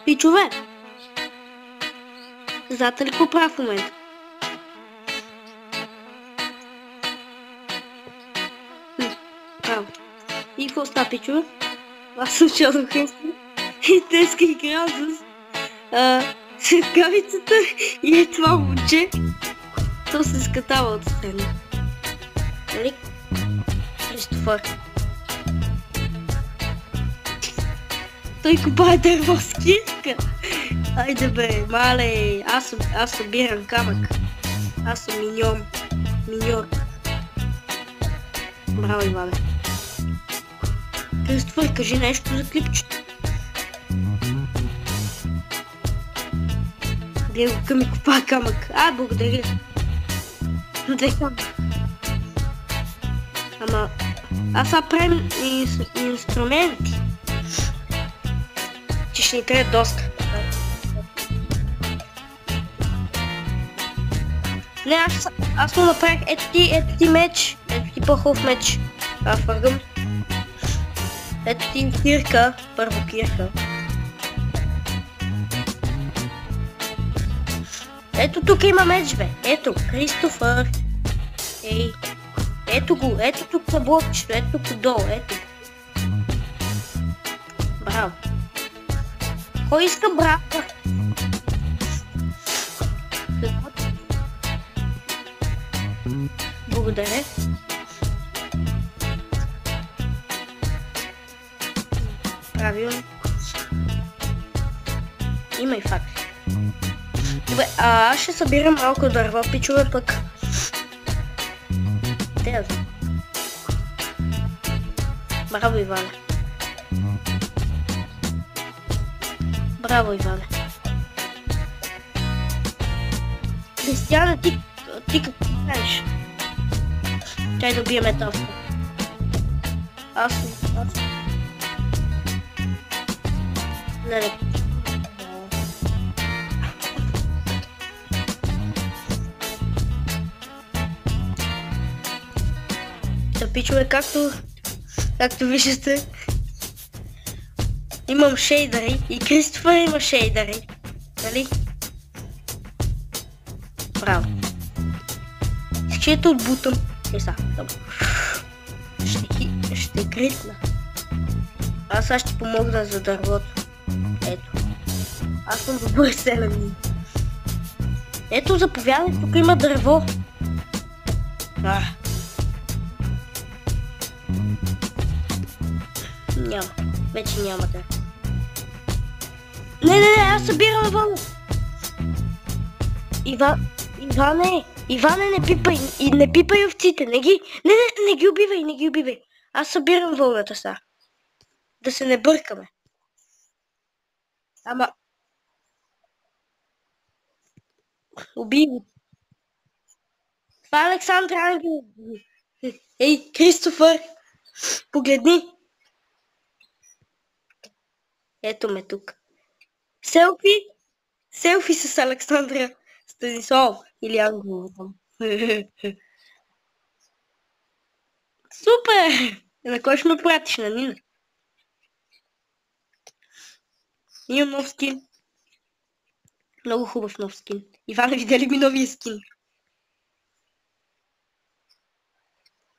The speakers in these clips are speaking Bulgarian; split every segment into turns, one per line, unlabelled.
Пичове! Знаете ли какво правя в момента? Право. И какво става, пичове? Аз съм Шадо Хънстън и днеска играл с светкавицата и е това момче. То се скатава от страни. Нали? Кристофър. Той копае дърво с кирка. Айде бе, мале, аз събирам камък. Аз съм миньор. Браво, Иване. Кристофър, кажи нещо за клипчето. Гледа ми копа камък. Благодаря. Дай камък. Ама, аз сега правим инструменти. Че ще ни трябва доста. Не, аз му направих ето ти меч. Ето ти по-хубав меч. Фъргам. Ето ти кирка. Първо кирка. Ето тук има меч, бе. Ето, Кристофър. Ей. Ето го. Ето тук на блокчето. Ето тук долу. Ето. Браво. Кой иска браво? Благодаря. Правилно. Има и факт. Добре, аз ще събирам малко дърва, пичове, пък. Те. Браво, Иване. Браво, Иване. Кристияна, ти какво знаеш? Чай да убием етапа. Аз. Не. Да, пичове, както виждате, имам шейдъри и Кристофър има шейдъри. Нали? Браво. Ще те отбутам. Ще критна. Аз сега ще помогна за дървото. Ето. Аз съм добър селянин. Ето, заповядай, тук има дърво. Няма. Вече няма дърво. Не, аз събирам вън. Иване, не пипай овците, не ги убивай. Аз събирам вълната сега. Да се не бъркаме. Ама... Убий го. Това е Александър Ангелов. Ей, Кристофър, погледни. Ето ме тук. Селфи с Александра Станислав или Ангелова там. Супер! На кой ще ме пратиш, на Нина? Имам нов скин. Много хубав нов скин. Ивана, видя ли ми новия скин?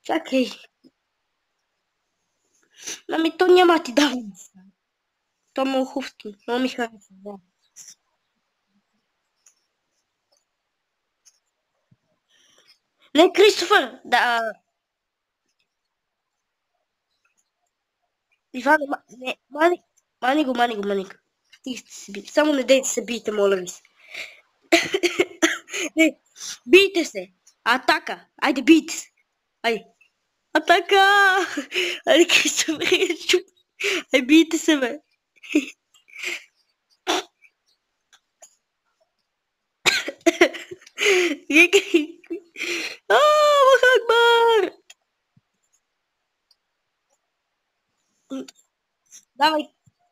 Чакай. Ами то няма ти давам. То много хубав скин. Много ми харесва. Да. Не, Кристофър! Да. Иван, не, мани го. Само не дейте се бийте, моля ви се. Не, бийте се. Атака. Айде, бийте се. Айде. Атака! Айде, Кристофър. Айде, бийте се, бе. Аллах Акбар! Давай.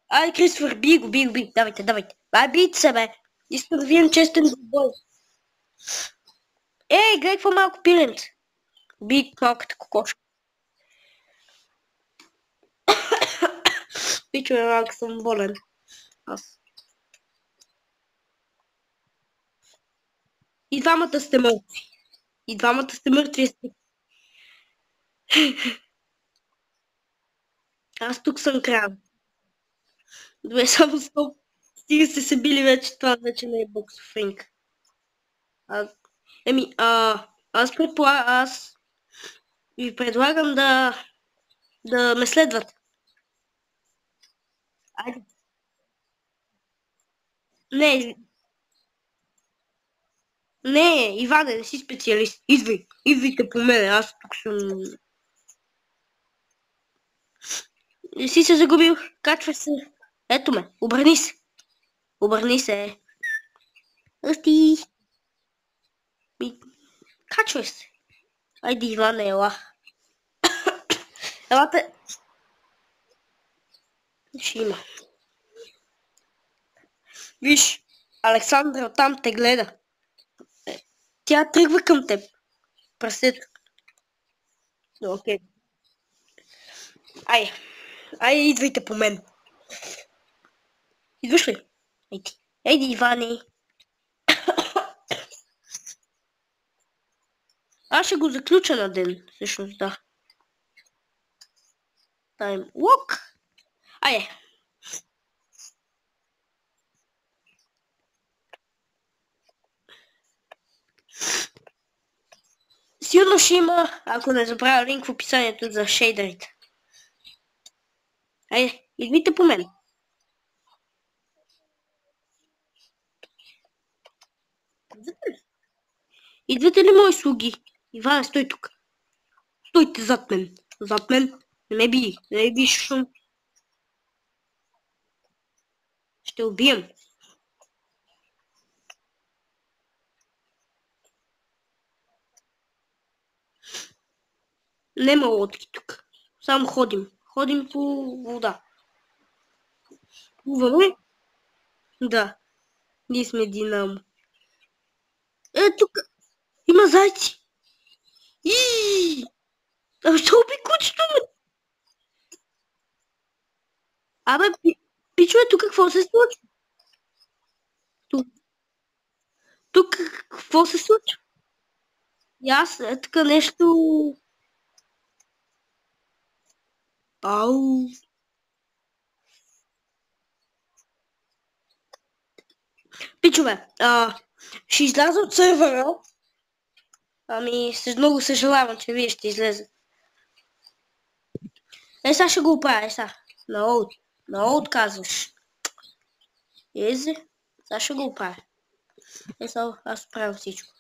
Ай, Кристофър, бий го. Давайте. Ай, бийте се, бе. Искам да видим честен бой. Ей, гледай какво малко пиленце. Бий малката кокошка. Пичове, малко съм болен. Аз. И двамата сте мъртви. И двамата сте мъртви. Аз тук съм крал. Добре, само стоп. Стига сте се били вече, това вече не е боксов ринг. Аз ви предлагам да ме следвате. Айде. Не, Иване, не си специалист. Идвайте по мене, аз тук съм... Не си се загубил, качвай се. Ето ме, обърни се. Обърни се. Расти. Качвай се. Айде, Иване, ела. Елате. Ще има. Виж, Александра оттам те гледа. Тя тръгва към теб. Прасето. Окей. Айде, идвайте по мен. Идваш ли? Айде, Иване. Аз ще го заключа на ден, всъщност, да. Тайм лок. Айде. Сигурно ще има, ако не забравя, линк в описанието за шейдерите. Айде, идвайте по мен. Идвате ли, мои слуги? Иван, стой тук. Стойте зад мен. Зад мен. Не ме би, шум. Ще убием. Нема лодки тук. Само ходим. Ходим по вода. Плуваме? Да. Ние сме Динамо. Тук има зайци. Защо уби кучето ми? Абе, пичове, тук какво се случва? Тук какво се случва? И аз така нещо... Ау. Пичове, ще изляза от сървъра. Много съжалявам, че вие ще излезе. Сега ще го оправя, сега. На Олд казваш. Сега ще го оправя. Сега аз оправям всичко.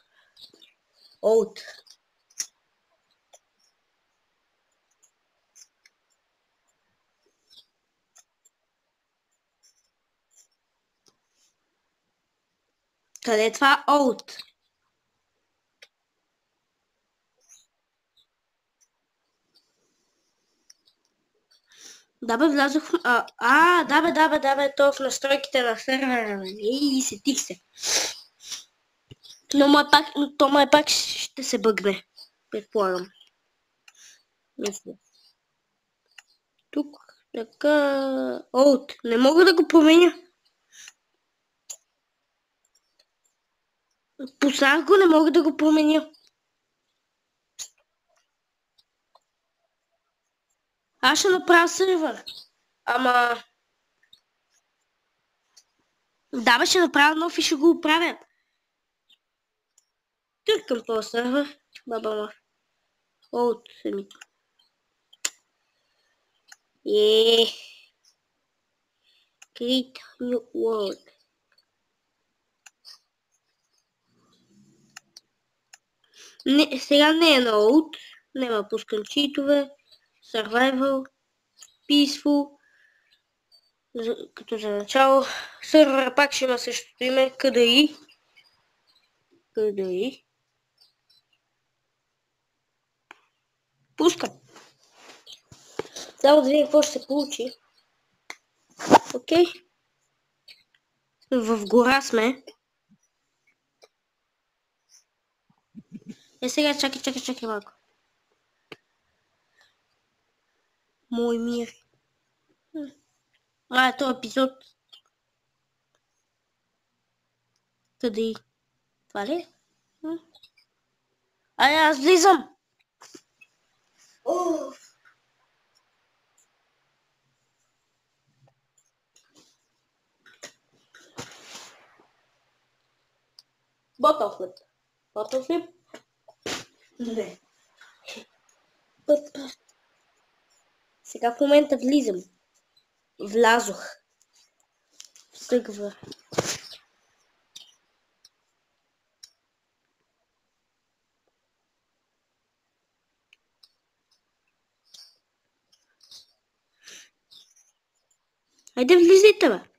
Олд. Къде е това Олд? Да бе, влязох в... Да бе, то в настройките на сервера. И сетих се. Но май пак ще се бъгне. Предполагам. Мисля. Тук, така... Не мога да го променя. Пуснах го, не мога да го променя. Аз ще направя сервер. Да бе, ще направя нов и ще го оправя. Търкам този сервер. Баба самите. Create new world. Сега не е на Old. Нема пускам читове. Survival. Peaceful. Като за начало. Сервера пак ще има същото име. KDI. Пускам. Само да видим какво ще се получи. Окей. В гора сме. Сега чакай малко. Мой мир. Този епизод. Къде? Това ли? Ай, аз влизам. Ботъл флип. Ботъл флип? Не. Сега в момента влизам. Влязох. Стъгва. Айде влизайте, бе.